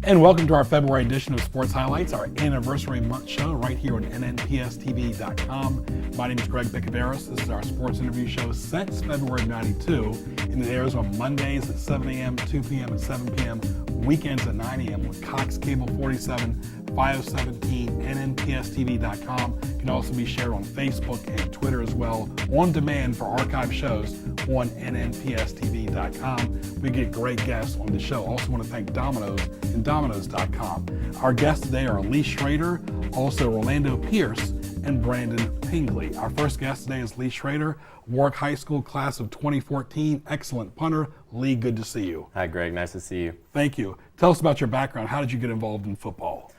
And welcome to our February edition of Sports Highlights, our anniversary month show right here on NNPS-TV.com. My name is Greg Bicaveras. This is our sports interview show since February of '92, and it airs on Mondays at 7 a.m., 2 p.m., and 7 p.m., weekends at 9 a.m. with Cox Cable 47, 517, NNPS-TV.com. It can also be shared on Facebook and Twitter as well, on demand for archive shows on NNPS-TV.com. We get great guests on the show. Also want to thank Domino's and Domino's.com. Our guests today are Lee Shrader, also Orlando Pierce, and Brandon Pingley. Our first guest today is Lee Shrader, Warwick High School class of 2014, excellent punter. Lee, good to see you. Hi, Greg. Nice to see you. Thank you. Tell us about your background. How did you get involved in football?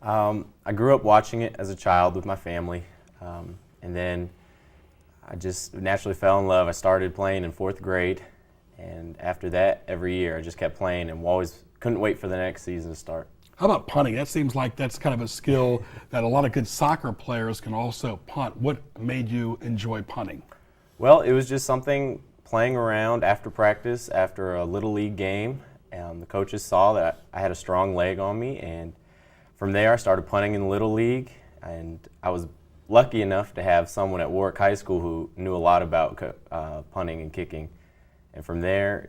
I grew up watching it as a child with my family, and then I just naturally fell in love. I started playing in 4th grade, and after that, every year I just kept playing and always couldn't wait for the next season to start. How about punting? That seems like that's kind of a skill that a lot of good soccer players can also punt. What made you enjoy punting? Well, it was just something playing around after practice, after a Little League game. The coaches saw that I had a strong leg on me, and from there I started punting in Little League, and I was lucky enough to have someone at Warwick High School who knew a lot about punting and kicking. And from there,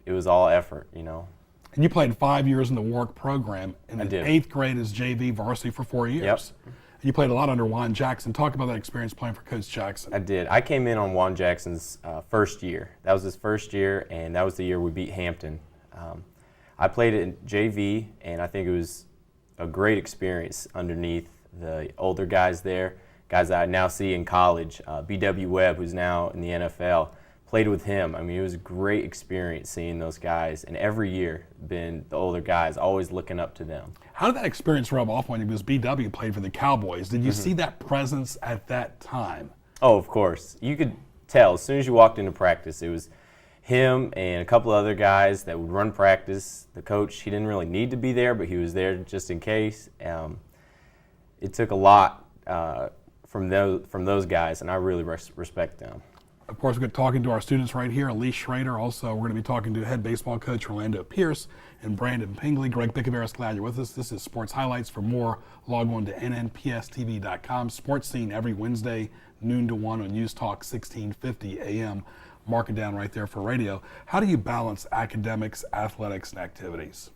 it was all effort, And you played 5 years in the Warwick program, and in I did. 8th grade as JV varsity for 4 years. Yep. And you played a lot under Juan Jackson. Talk about that experience playing for Coach Jackson. I did. I came in on Juan Jackson's first year. That was his first year, and that was the year we beat Hampton. I played it in JV, and I think it was a great experience underneath the older guys there, guys that I now see in college. B.W. Webb, who's now in the NFL, played with him. I mean, it was a great experience seeing those guys, and every year been the older guys, always looking up to them. How did that experience rub off on you? Because B.W. played for the Cowboys. Did you see that presence at that time? Oh, of course. You could tell as soon as you walked into practice. It was him and a couple of other guys that would run practice. The coach, he didn't really need to be there, but he was there just in case. It took a lot from those guys, and I really respect them. Of course, we're talking to our students right here, Lee Shrader. Also, we're going to be talking to head baseball coach Orlando Pierce and Brandon Pingley. Greg Bicaveras, glad you're with us. This is Sports Highlights. For more, log on to NNPSTV.com. Sports Scene every Wednesday, noon to 1 on News Talk 1650 AM. Mark it down right there for radio. How do you balance academics, athletics, and activities?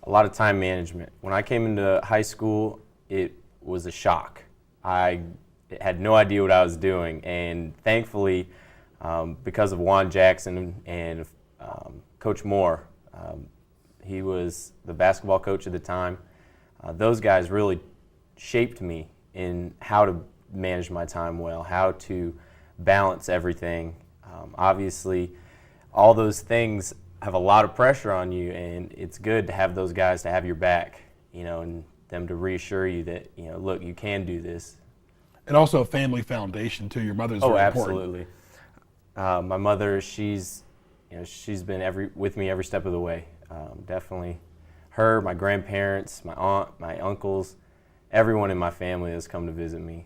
A lot of time management. When I came into high school, it was a shock. I had no idea what I was doing, and thankfully, because of Juan Jackson and Coach Moore, he was the basketball coach at the time. Those guys really shaped me in how to manage my time well, how to balance everything. Obviously, all those things have a lot of pressure on you, and it's good to have those guys to have your back, and them to reassure you that, look, you can do this. And also a family foundation too. Your mother's very important. Absolutely. My mother, she's been with me every step of the way. Definitely her, my grandparents, my aunt, my uncles, everyone in my family has come to visit me.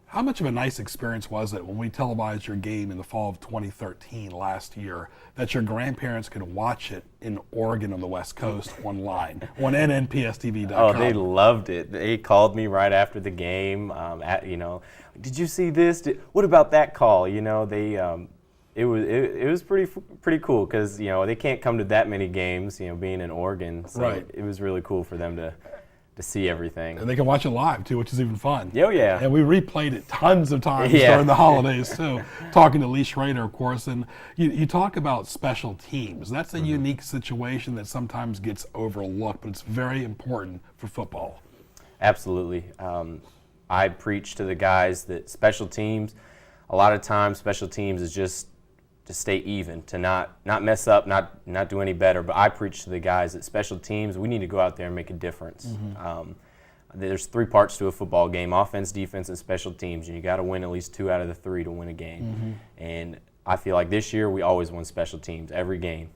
How much of a nice experience was it when we televised your game in the fall of 2013 last year, that your grandparents could watch it in Oregon on the West Coast online on NNPSTV.com? Oh, they loved it. They called me right after the game. Did you see this? What about that call? It was pretty cool because they can't come to that many games. Being in Oregon, so right. It was really cool for them to see everything. And they can watch it live too, which is even fun. Oh, yeah. And we replayed it tons of times during the holidays too. Talking to Lee Shrader, of course, and you talk about special teams. That's a unique situation that sometimes gets overlooked, but it's very important for football. Absolutely. I preach to the guys that special teams, a lot of times special teams is just to stay even, to not mess up, not do any better. But I preach to the guys that special teams, we need to go out there and make a difference. there's 3 parts to a football game: offense, defense, and special teams. And you got to win at least 2 out of the 3 to win a game. And I feel like this year we always won special teams every game.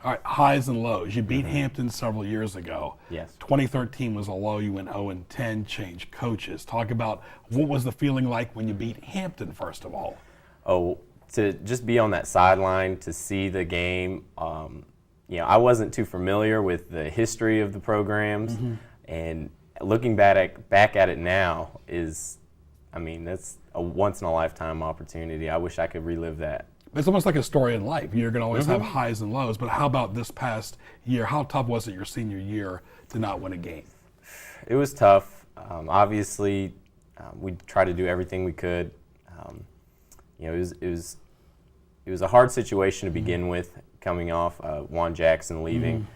All right, highs and lows. You beat Hampton several years ago. Yes. 2013 was a low. You went 0-10, changed coaches. Talk about what was the feeling like when you beat Hampton, first of all? Oh, to just be on that sideline, to see the game, I wasn't too familiar with the history of the programs, and looking back at it now that's a once-in-a-lifetime opportunity. I wish I could relive that. It's almost like a story in life. You're going to always have highs and lows, but how about this past year? How tough was it your senior year to not win a game? It was tough. Obviously, we tried to do everything we could. It was a hard situation to begin with, coming off Juan Jackson leaving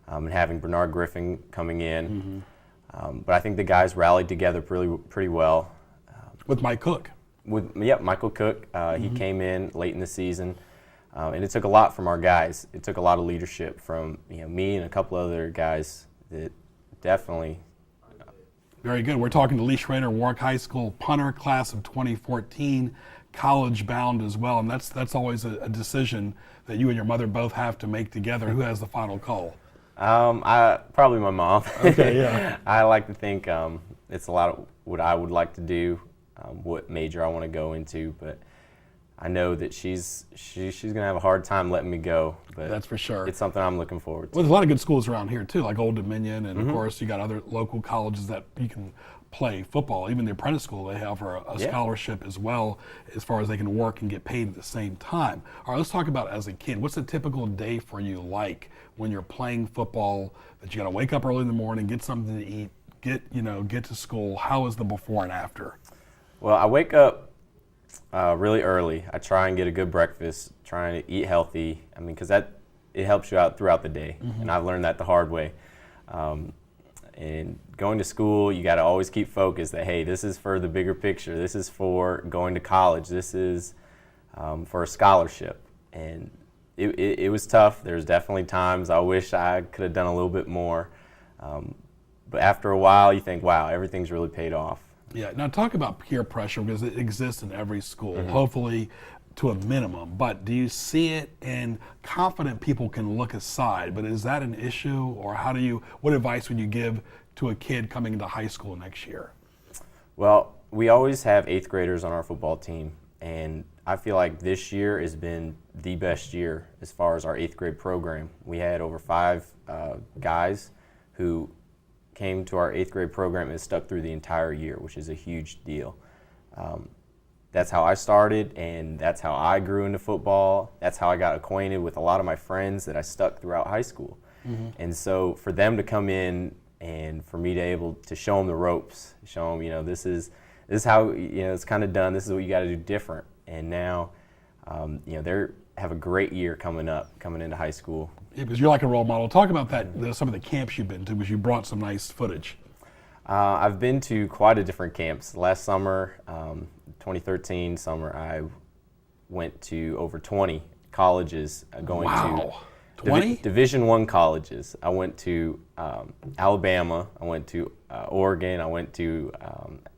and having Bernard Griffin coming in. But I think the guys rallied together pretty well. With Mike Cook. Michael Cook. He came in late in the season, and it took a lot from our guys. It took a lot of leadership from me and a couple other guys that definitely. Very good. We're talking to Lee Shrader, Warwick High School punter, class of 2014, college bound as well, and that's always a decision that you and your mother both have to make together. Who has the final call? Probably my mom. Okay, yeah. I like to think it's a lot of what I would like to do. What major I want to go into, but I know that she's going to have a hard time letting me go. But that's for sure. It's something I'm looking forward to. Well, there's a lot of good schools around here too, like Old Dominion, and of course you got other local colleges that you can play football. Even the apprentice school, they have a scholarship as well, as far as they can work and get paid at the same time. All right, let's talk about as a kid. What's a typical day for you like when you're playing football? That you got to wake up early in the morning, get something to eat, get to school. How is the before and after? Well, I wake up really early. I try and get a good breakfast, trying to eat healthy. Because it helps you out throughout the day, and I've learned that the hard way. And going to school, you got to always keep focused that, hey, this is for the bigger picture. This is for going to college. This is for a scholarship. And it was tough. There's definitely times I wish I could have done a little bit more. But after a while, you think, wow, everything's really paid off. Yeah, now talk about peer pressure, because it exists in every school, hopefully to a minimum, but do you see it? And confident people can look aside, but is that an issue, or what advice would you give to a kid coming into high school next year? Well, we always have 8th graders on our football team, and I feel like this year has been the best year as far as our 8th grade program. We had over 5 guys who came to our 8th grade program and stuck through the entire year, which is a huge deal. That's how I started, and that's how I grew into football. That's how I got acquainted with a lot of my friends that I stuck throughout high school. And so for them to come in and for me to able to show them the ropes, show them, this is how, it's kind of done. This is what you got to do different. And now, they have a great year coming into high school. Yeah, because you're like a role model. Talk about that. Some of the camps you've been to, because you brought some nice footage. I've been to quite a different camps. Last summer, 2013 summer, I went to over 20 colleges going to 20? Division I colleges. I went to Alabama, I went to Oregon, I went to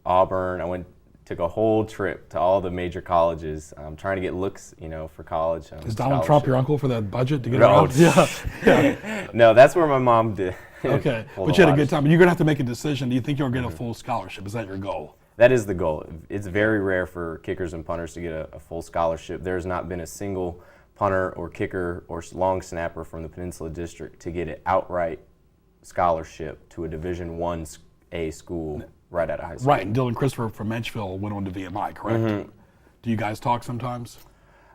Auburn, took a whole trip to all the major colleges. I'm trying to get looks, for college. Is Donald Trump your uncle for that budget to get around? Yeah. No, that's where my mom did. Okay, but you had a good time. You're going to have to make a decision. Do you think you'll get a full scholarship? Is that your goal? That is the goal. It's very rare for kickers and punters to get a full scholarship. There's not been a single punter or kicker or long snapper from the Peninsula District to get an outright scholarship to a Division I school right out of high school. Right, and Dylan Christopher from Menchville went on to VMI, correct? Do you guys talk sometimes?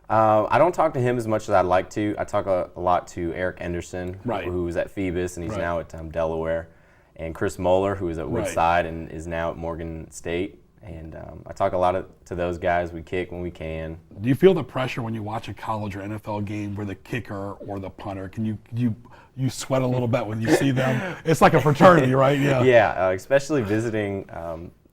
I don't talk to him as much as I'd like to. I talk a lot to Eric Anderson, who was at Phoebus, and he's now at Delaware, and Chris Moeller, who is at Woodside and is now at Morgan State. And I talk a lot to those guys. We kick when we can. Do you feel the pressure when you watch a college or NFL game where the kicker or the punter, can you sweat a little bit when you see them? It's like a fraternity, right? Yeah. Yeah, especially visiting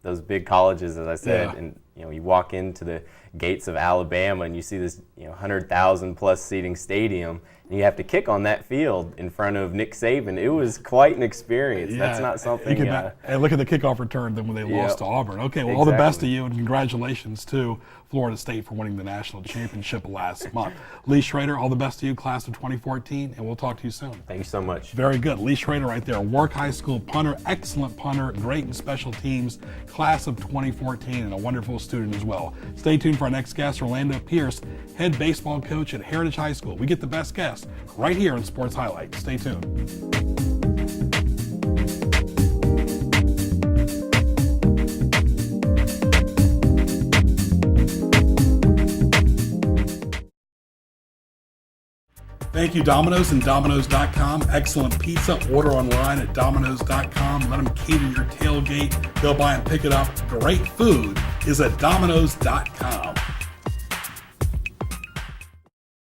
those big colleges, as I said, and You walk into the gates of Alabama and you see this 100,000 plus seating stadium, and you have to kick on that field in front of Nick Saban. It was quite an experience. That's not something. And look at the kickoff return then when they lost to Auburn. Okay, well, all the best to you, and congratulations to Florida State for winning the national championship last month. Lee Shrader, all the best to you, class of 2014, and we'll talk to you soon. Thank you so much. Very good. Lee Shrader right there, Warwick High School punter, excellent punter, great in special teams, class of 2014, and a wonderful student as well. Stay tuned for our next guest, Orlando Pierce, head baseball coach at Heritage High School. We get the best guests right here in Sports Highlights. Stay tuned. Thank you, Domino's and Domino's.com. Excellent pizza. Order online at Domino's.com. Let them cater your tailgate. Go by and pick it up. Great food is at Domino's.com.